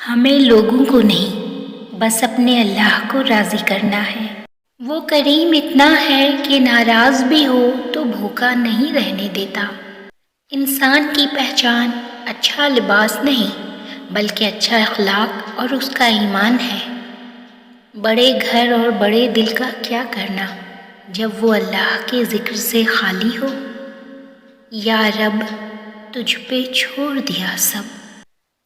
ہمیں لوگوں کو نہیں بس اپنے اللہ کو راضی کرنا ہے۔ وہ کریم اتنا ہے کہ ناراض بھی ہو تو بھوکا نہیں رہنے دیتا۔ انسان کی پہچان اچھا لباس نہیں بلکہ اچھا اخلاق اور اس کا ایمان ہے۔ بڑے گھر اور بڑے دل کا کیا کرنا جب وہ اللہ کے ذکر سے خالی ہو۔ یا رب تجھ پہ چھوڑ دیا سب،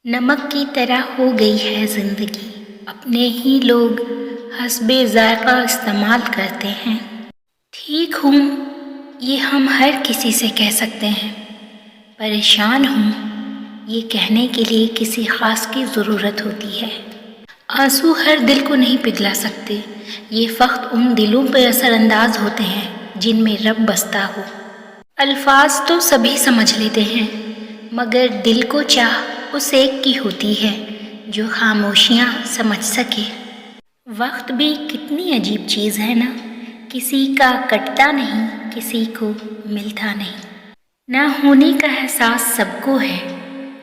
نمک کی طرح ہو گئی ہے زندگی، اپنے ہی لوگ حسب ذائقہ استعمال کرتے ہیں۔ ٹھیک ہوں یہ ہم ہر کسی سے کہہ سکتے ہیں، پریشان ہوں یہ کہنے کے لیے کسی خاص کی ضرورت ہوتی ہے۔ آنسو ہر دل کو نہیں پگھلا سکتے، یہ فقط ان دلوں پہ اثر انداز ہوتے ہیں جن میں رب بستا ہو۔ الفاظ تو سبھی سمجھ لیتے ہیں مگر دل کو چاہ اس ایک کی ہوتی ہے جو خاموشیاں سمجھ سکے۔ وقت بھی کتنی عجیب چیز ہے نا، کسی کا کٹتا نہیں کسی کو ملتا نہیں۔ نہ ہونے کا احساس سب کو ہے،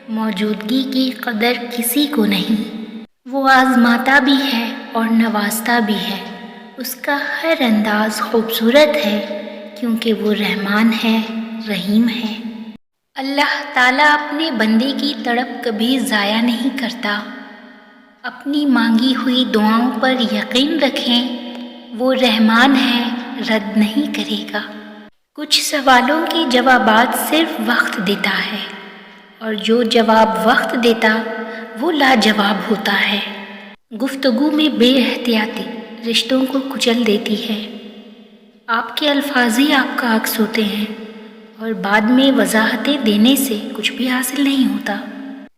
موجودگی کی قدر کسی کو نہیں۔ وہ آزماتا بھی ہے اور نوازتا بھی ہے، اس کا ہر انداز خوبصورت ہے کیونکہ وہ رحمان ہے، رحیم ہے۔ اللہ تعالیٰ اپنے بندے کی تڑپ کبھی ضائع نہیں کرتا۔ اپنی مانگی ہوئی دعاؤں پر یقین رکھیں، وہ رحمان ہے، رد نہیں کرے گا۔ کچھ سوالوں کے جوابات صرف وقت دیتا ہے اور جو جواب وقت دیتا وہ لاجواب ہوتا ہے۔ گفتگو میں بے احتیاطی رشتوں کو کچل دیتی ہے۔ آپ کے الفاظ ہی آپ کا عکس ہوتے ہیں اور بعد میں وضاحتیں دینے سے کچھ بھی حاصل نہیں ہوتا۔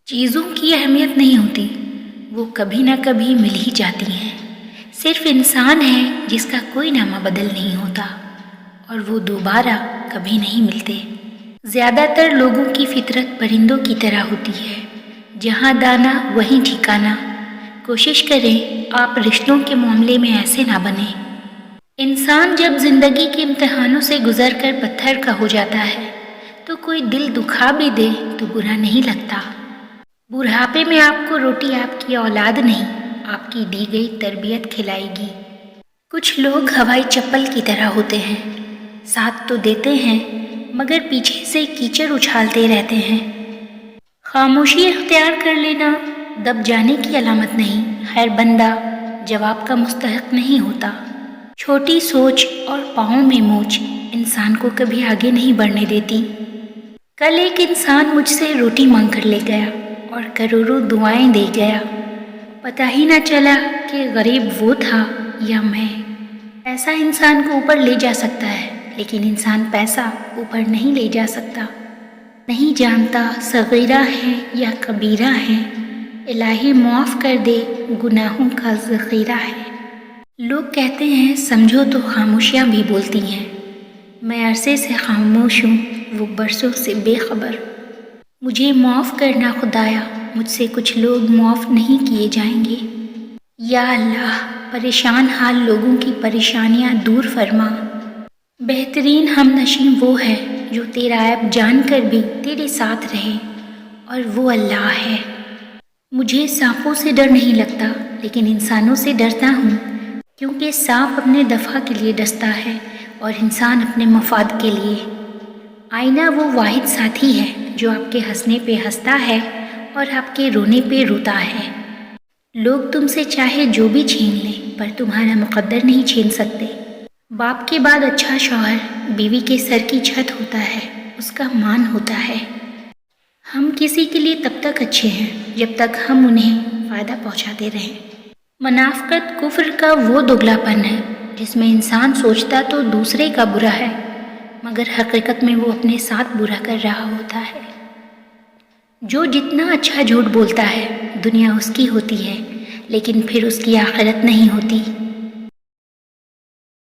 چیزوں کی اہمیت نہیں ہوتی، وہ کبھی نہ کبھی مل ہی جاتی ہیں۔ صرف انسان ہے جس کا کوئی نامہ بدل نہیں ہوتا اور وہ دوبارہ کبھی نہیں ملتے۔ زیادہ تر لوگوں کی فطرت پرندوں کی طرح ہوتی ہے، جہاں دانا وہیں ٹھکانا۔ کوشش کریں آپ رشتوں کے معاملے میں ایسے نہ بنیں۔ انسان جب زندگی کے امتحانوں سے گزر کر پتھر کا ہو جاتا ہے تو کوئی دل دکھا بھی دے تو برا نہیں لگتا۔ بڑھاپے میں آپ کو روٹی آپ کی اولاد نہیں، آپ کی دی گئی تربیت کھلائے گی۔ کچھ لوگ ہوائی چپل کی طرح ہوتے ہیں، ساتھ تو دیتے ہیں مگر پیچھے سے کیچڑ اچھالتے رہتے ہیں۔ خاموشی اختیار کر لینا دب جانے کی علامت نہیں، ہر بندہ جواب کا مستحق نہیں ہوتا۔ چھوٹی سوچ اور پاؤں میں موچ انسان کو کبھی آگے نہیں بڑھنے دیتی۔ کل ایک انسان مجھ سے روٹی مانگ کر لے گیا اور کروڑوں دعائیں دے گیا، پتہ ہی نہ چلا کہ غریب وہ تھا یا میں۔ پیسہ انسان کو اوپر لے جا سکتا ہے لیکن انسان پیسہ اوپر نہیں لے جا سکتا۔ نہیں جانتا صغیرہ ہے یا کبیرہ ہے، الہی معاف کر دے گناہوں کا ذخیرہ ہے۔ لوگ کہتے ہیں سمجھو تو خاموشیاں بھی بولتی ہیں، میں عرصے سے خاموش ہوں، وہ برسوں سے بے خبر۔ مجھے معاف کرنا خدایا، مجھ سے کچھ لوگ معاف نہیں کیے جائیں گے۔ یا اللہ پریشان حال لوگوں کی پریشانیاں دور فرما۔ بہترین ہم نشیں وہ ہے جو تیرا عیب جان کر بھی تیرے ساتھ رہے، اور وہ اللہ ہے۔ مجھے سانپوں سے ڈر نہیں لگتا لیکن انسانوں سے ڈرتا ہوں، کیونکہ سانپ اپنے دفاع کے لیے ڈستا ہے اور انسان اپنے مفاد کے لیے۔ آئینہ وہ واحد ساتھی ہے جو آپ کے ہنسنے پہ ہنستا ہے اور آپ کے رونے پہ روتا ہے۔ لوگ تم سے چاہے جو بھی چھین لیں پر تمہارا مقدر نہیں چھین سکتے۔ باپ کے بعد اچھا شوہر بیوی کے سر کی چھت ہوتا ہے، اس کا مان ہوتا ہے۔ ہم کسی کے لیے تب تک اچھے ہیں جب تک ہم انہیں فائدہ پہنچاتے رہیں۔ منافقت کفر کا وہ دگلا پن ہے جس میں انسان سوچتا تو دوسرے کا برا ہے مگر حقیقت میں وہ اپنے ساتھ برا کر رہا ہوتا ہے۔ جو جتنا اچھا جھوٹ بولتا ہے دنیا اس کی ہوتی ہے لیکن پھر اس کی آخرت نہیں ہوتی۔